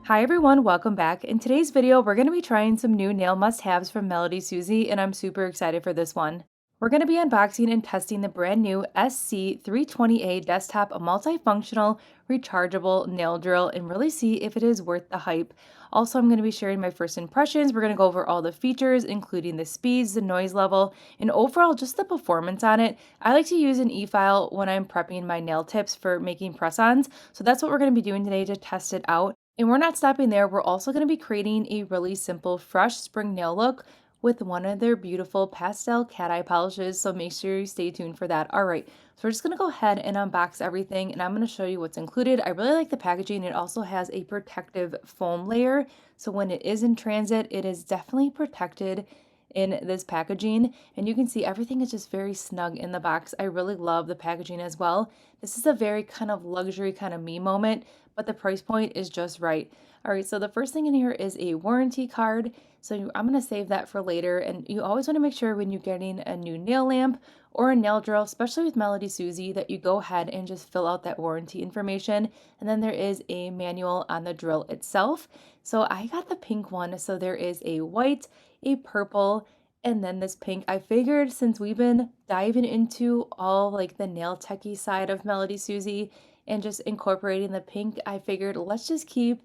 Hi everyone, welcome back. In today's video, we're going to be trying some new nail must-haves from MelodySusie, and I'm super excited for this one. We're going to be unboxing and testing the brand new SC320A desktop multifunctional rechargeable nail drill and really see if it is worth the hype. Also, I'm going to be sharing my first impressions. We're going to go over all the features, including the speeds, the noise level, and overall just the performance on it. I like to use an e-file when I'm prepping my nail tips for making press-ons, so that's what we're going to be doing today to test it out. And we're not stopping there. We're also going to be creating a really simple fresh spring nail look with one of their beautiful pastel cat eye polishes. So make sure you stay tuned for that. All right, so we're just going to go ahead and unbox everything and I'm going to show you what's included. I really like the packaging. It also has a protective foam layer. So when it is in transit, it is definitely protected in this packaging, and you can see everything is just very snug in the box. I really love the packaging as well. This is a very kind of luxury kind of me moment, but the price point is just right. All right, so the first thing in here is a warranty card. So I'm going to save that for later, and you always want to make sure when you're getting a new nail lamp or a nail drill, especially with MelodySusie, that you go ahead and just fill out that warranty information. And then there is a manual on the drill itself. So I got the pink one, so there is a white, a purple, and then this pink. I figured since we've been diving into all like the nail techie side of MelodySusie and just incorporating the pink, I figured let's just keep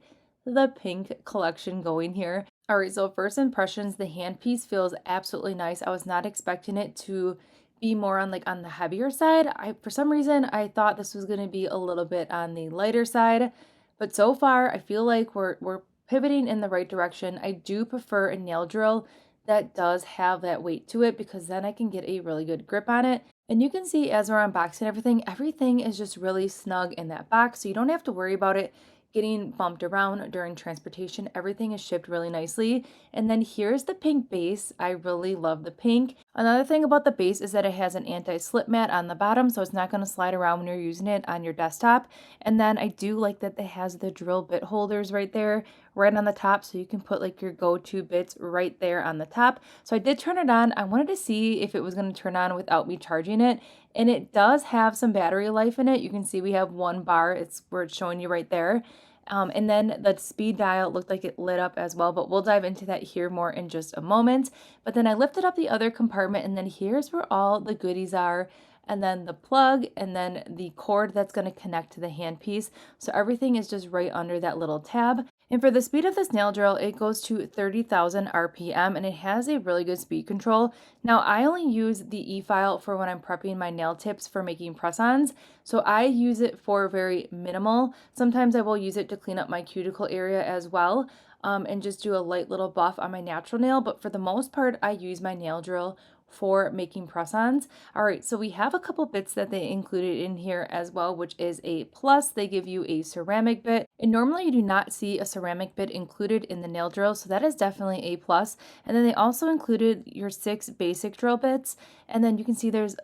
the pink collection going here. All right, so first impressions, the handpiece feels absolutely nice. I was not expecting it to be more on on the heavier side. For some reason I thought this was going to be a little bit on the lighter side, but so far I feel like we're pivoting in the right direction. I do prefer a nail drill that does have that weight to it because then I can get a really good grip on it. And you can see as we're unboxing everything is just really snug in that box, so you don't have to worry about it getting bumped around during transportation. Everything is shipped really nicely. And then here's the pink base. I really love the pink. Another thing about the base is that it has an anti-slip mat on the bottom, so it's not going to slide around when you're using it on your desktop. And then I do like that it has the drill bit holders right there, right on the top, so you can put like your go-to bits right there on the top. So I did turn it on. I wanted to see if it was going to turn on without me charging it, and it does have some battery life in it. You can see we have 1 bar. It's where it's showing you right there. And then the speed dial looked like it lit up as well, but we'll dive into that here more in just a moment. But then I lifted up the other compartment, and then here's where all the goodies are, and then the plug, and then the cord that's going to connect to the handpiece. So everything is just right under that little tab. And for the speed of this nail drill, it goes to 30,000 RPM, and it has a really good speed control. Now, I only use the e-file for when I'm prepping my nail tips for making press-ons, so I use it for very minimal. Sometimes I will use it to clean up my cuticle area as well, and just do a light little buff on my natural nail, but for the most part, I use my nail drill for making press-ons. All right, so we have a couple bits that they included in here as well, which is a plus. They give you a ceramic bit, and normally you do not see a ceramic bit included in the nail drill, so that is definitely a plus. And then they also included your 6 basic drill bits, and then you can see there's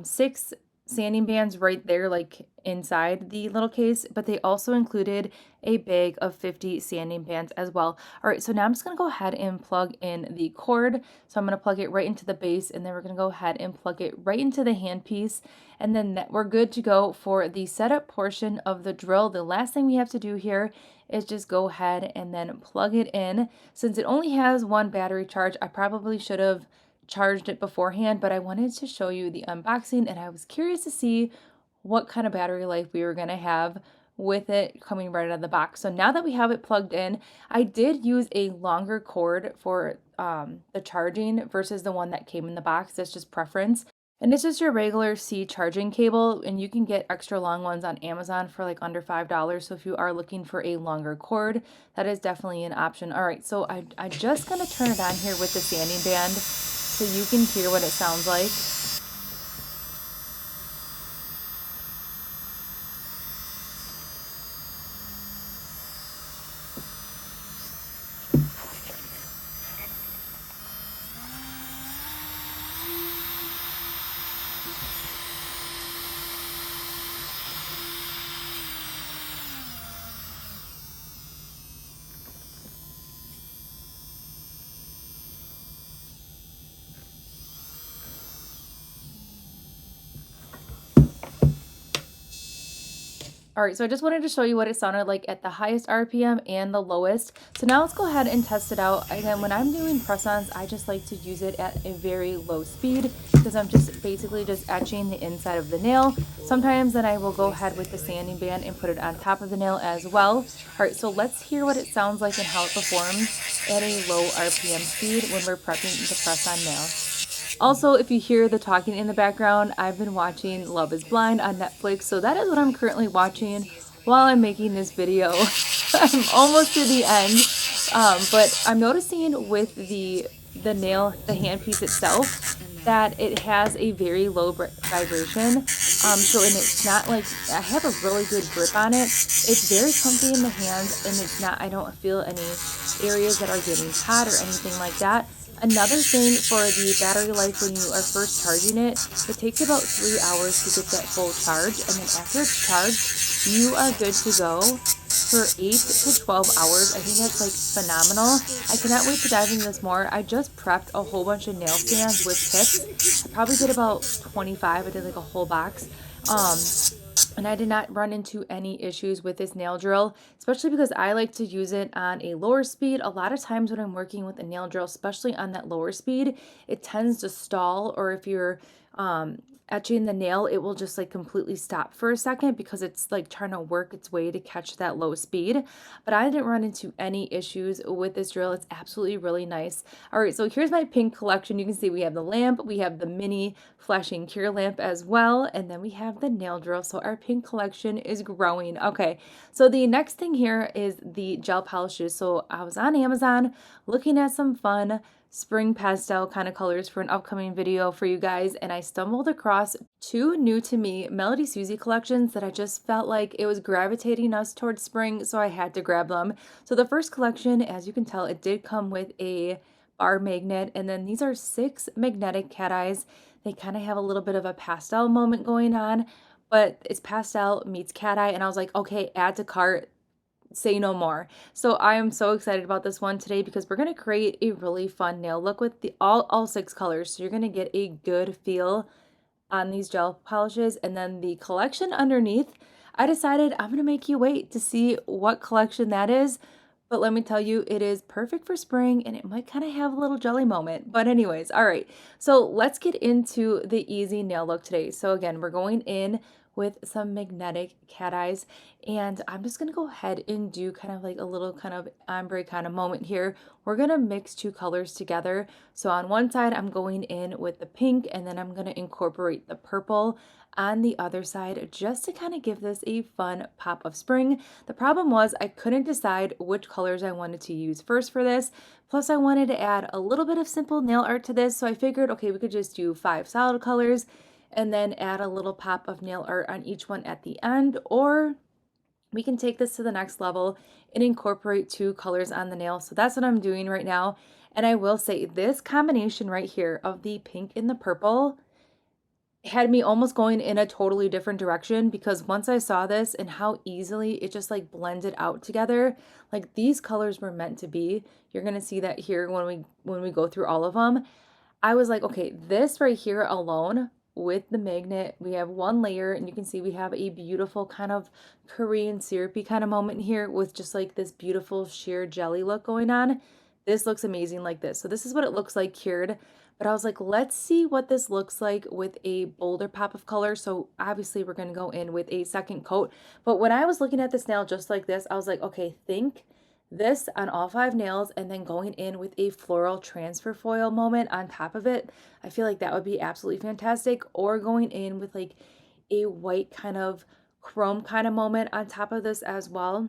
6 sanding bands right there, like inside the little case, but they also included a bag of 50 sanding bands as well. All right, so now I'm just gonna go ahead and plug in the cord. So I'm gonna plug it right into the base, and then we're gonna go ahead and plug it right into the handpiece, and then we're good to go for the setup portion of the drill. The last thing we have to do here is just go ahead and then plug it in. Since it only has 1 battery charge, I probably should have charged it beforehand, but I wanted to show you the unboxing, and I was curious to see what kind of battery life we were going to have with it coming right out of the box. So now that we have it plugged in, I did use a longer cord for the charging versus the one that came in the box. That's just preference. And it's just your regular C charging cable, and you can get extra long ones on Amazon for like under $5. So if you are looking for a longer cord, that is definitely an option. All right, so I'm just going to turn it on here with the sanding band so you can hear what it sounds like. All right, so I just wanted to show you what it sounded like at the highest RPM and the lowest. So now let's go ahead and test it out. Again, when I'm doing press-ons, I just like to use it at a very low speed because I'm just basically just etching the inside of the nail. Sometimes then I will go ahead with the sanding band and put it on top of the nail as well. All right, so let's hear what it sounds like and how it performs at a low RPM speed when we're prepping the press-on nail. Also, if you hear the talking in the background, I've been watching Love is Blind on Netflix, so that is what I'm currently watching while I'm making this video. I'm almost to the end, but I'm noticing with the nail, the handpiece itself, that it has a very low vibration. So and it's not like, I have a really good grip on it. It's very comfy in the hands, and it's not, I don't feel any areas that are getting hot or anything like that. Another thing for the battery life when you are first charging it, it takes about 3 hours to get that full charge, and then after it's charged, you are good to go for 8 to 12 hours. I think that's like phenomenal. I cannot wait to dive into this more. I just prepped a whole bunch of nail stands with tips. I probably did about 25. I did like a whole box. And I did not run into any issues with this nail drill, especially because I like to use it on a lower speed. A lot of times when I'm working with a nail drill, especially on that lower speed, it tends to stall, or if you're etching the nail, it will just like completely stop for a second because it's like trying to work its way to catch that low speed. But I didn't run into any issues with this drill. It's absolutely really nice. All right, so here's my pink collection. You can see we have the lamp, we have the mini flashing cure lamp as well, and then we have the nail drill. So our pink collection is growing. Okay, so the next thing here is the gel polishes. So I was on Amazon looking at some fun spring pastel kind of colors for an upcoming video for you guys, and I stumbled across two new to me MelodySusie collections that I just felt like it was gravitating us towards spring, so I had to grab them. So the first collection, as you can tell, it did come with a bar magnet, and then these are 6 magnetic cat eyes. They kind of have a little bit of a pastel moment going on, but it's pastel meets cat eye, and I was like, okay, add to cart, say no more. So I am so excited about this one today because we're going to create a really fun nail look with the all 6 colors. So you're going to get a good feel on these gel polishes. And then the collection underneath, I decided I'm going to make you wait to see what collection that is. But let me tell you, it is perfect for spring, and it might kind of have a little jelly moment. But anyways, all right. So let's get into the easy nail look today. So again, we're going in with some magnetic cat eyes, and I'm just gonna go ahead and do kind of like a little kind of ombre kind of moment here. We're gonna mix 2 colors together. So on one side, I'm going in with the pink, and then I'm gonna incorporate the purple on the other side just to kind of give this a fun pop of spring. The problem was I couldn't decide which colors I wanted to use first for this. Plus I wanted to add a little bit of simple nail art to this, so I figured, okay, we could just do 5 solid colors and then add a little pop of nail art on each one at the end, or we can take this to the next level and incorporate 2 colors on the nail. So that's what I'm doing right now. And I will say this combination right here of the pink and the purple had me almost going in a totally different direction, because once I saw this and how easily it just like blended out together, like these colors were meant to be. You're going to see that here when we go through all of them. I was like, okay, this right here alone with the magnet, we have 1 layer, and you can see we have a beautiful kind of Korean syrupy kind of moment here with just like this beautiful sheer jelly look going on. This looks amazing like this. So this is what it looks like cured. But I was like, let's see what this looks like with a bolder pop of color. So obviously we're going to go in with a second coat. But when I was looking at this nail just like this, I was like, okay, think this on all 5 nails, and then going in with a floral transfer foil moment on top of it. I feel like that would be absolutely fantastic. Or going in with like a white kind of chrome kind of moment on top of this as well.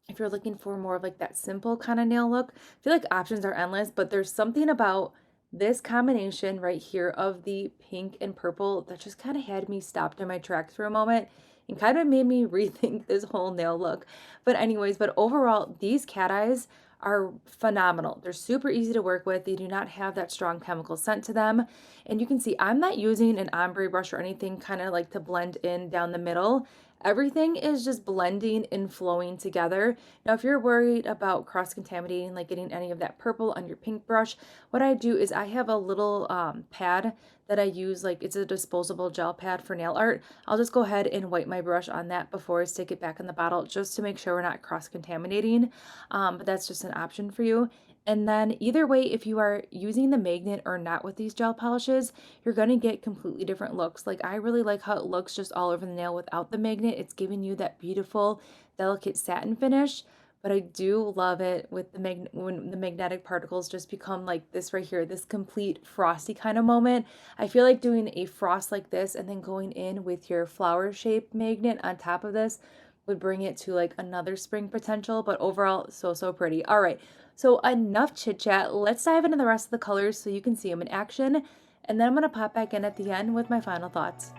If you're looking for more of like that simple kind of nail look, I feel like options are endless, but there's something about this combination right here of the pink and purple that just kind of had me stopped in my tracks for a moment and kind of made me rethink this whole nail look. But anyways, but overall, these cat eyes are phenomenal. They're super easy to work with. They do not have that strong chemical scent to them. And you can see I'm not using an ombre brush or anything kind of like to blend in down the middle. everything is just blending and flowing together. Now, if you're worried about cross-contaminating, like getting any of that purple on your pink brush, what I do is I have a little pad that I use, like it's a disposable gel pad for nail art. I'll just go ahead and wipe my brush on that before I stick it back in the bottle just to make sure we're not cross-contaminating. But that's just an option for you. And then either way, if you are using the magnet or not with these gel polishes, you're going to get completely different looks. Like I really like how it looks just all over the nail without the magnet. It's giving you that beautiful, delicate satin finish. But I do love it with the when the magnetic particles just become like this right here, this complete frosty kind of moment. I feel like doing a frost like this and then going in with your flower shaped magnet on top of this would bring it to like another spring potential, but overall so pretty. All right, so enough chit chat. Let's dive into the rest of the colors so you can see them in action, and then I'm gonna pop back in at the end with my final thoughts.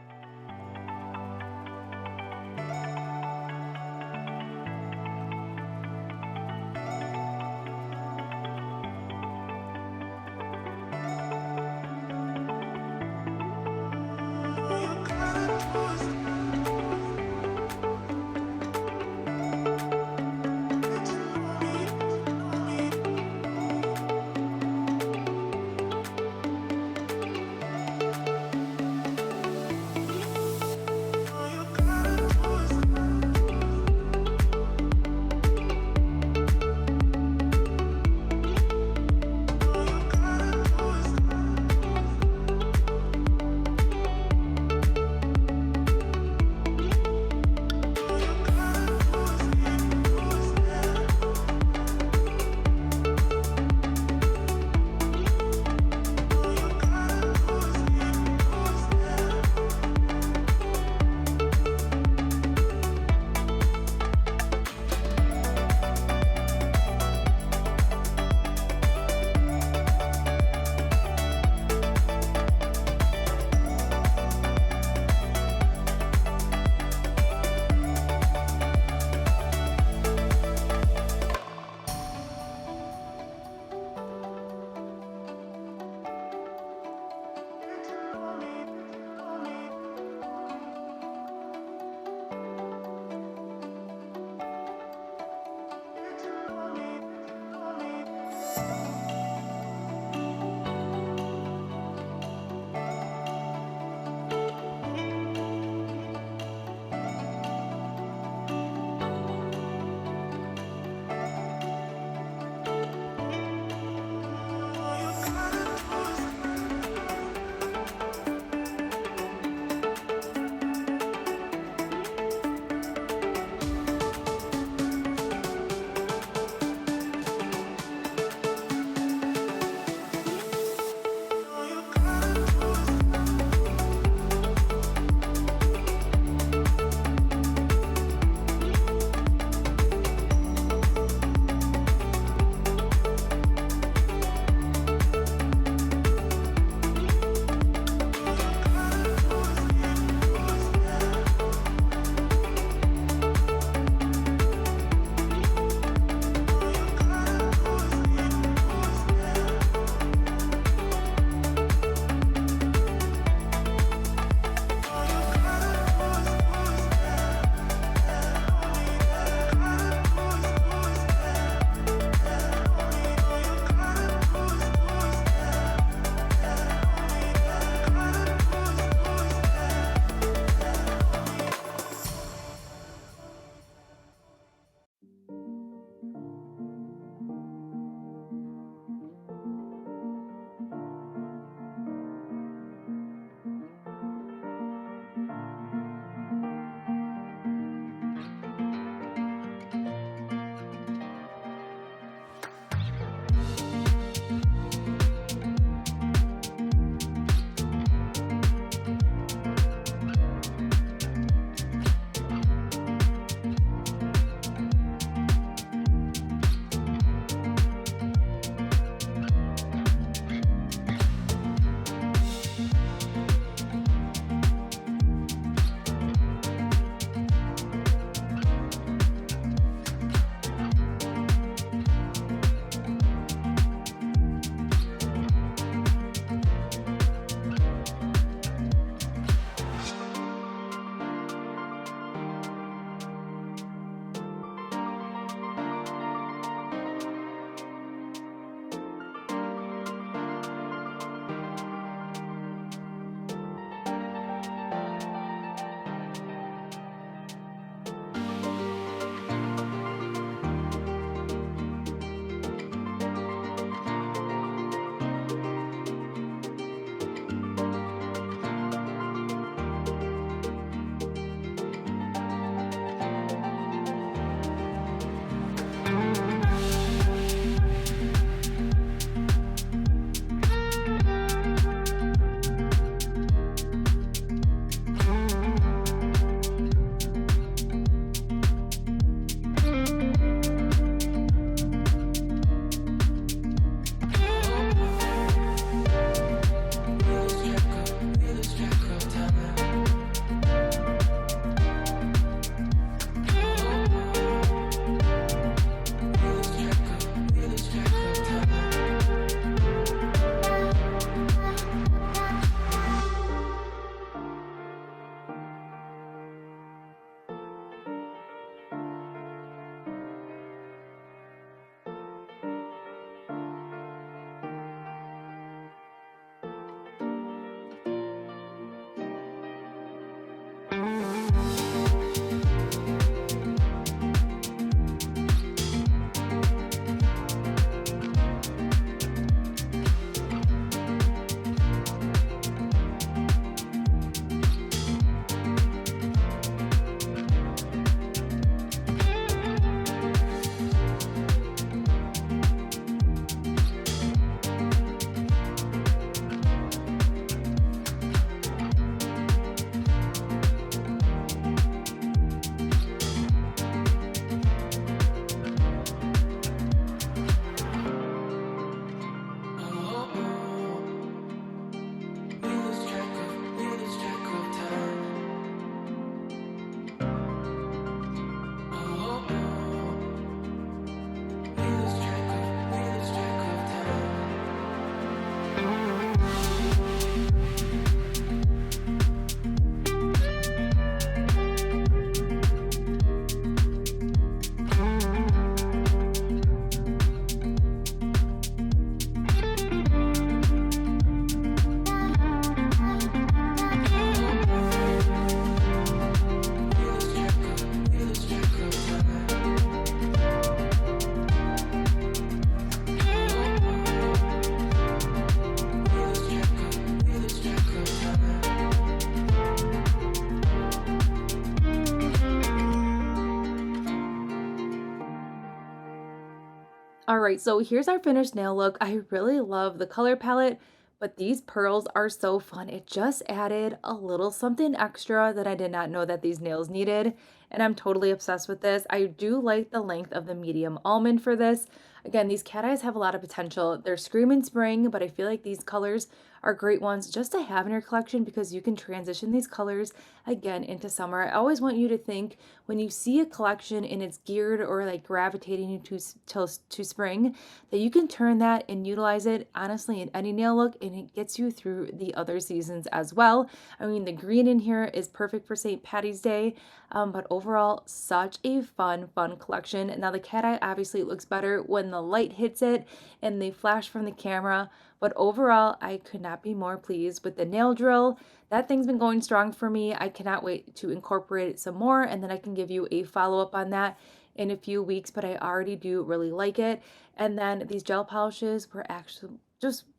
All right, so here's our finished nail look. I really love the color palette, but these pearls are so fun. It just added a little something extra that I did not know that these nails needed, and I'm totally obsessed with this. I do like the length of the medium almond for this. Again, these cat eyes have a lot of potential. They're screaming spring, but I feel like these colors are great ones just to have in your collection because you can transition these colors again into summer. I always want you to think when you see a collection and it's geared or like gravitating you to spring, that you can turn that and utilize it honestly in any nail look, and it gets you through the other seasons as well. I mean, the green in here is perfect for St. Patty's Day, but overall, such a fun collection. Now, the cat eye obviously looks better when the light hits it and they flash from the camera, but overall, I could not be more pleased with the nail drill. That thing's been going strong for me. I cannot wait to incorporate it some more, and then I can give you a follow-up on that in a few weeks, but I already do really like it. And then these gel polishes were actually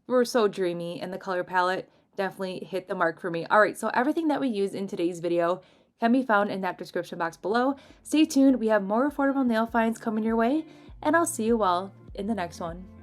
were so dreamy, and the color palette definitely hit the mark for me. All right, so everything that we use in today's video can be found in that description box below. Stay tuned. We have more affordable nail finds coming your way, and I'll see you all in the next one.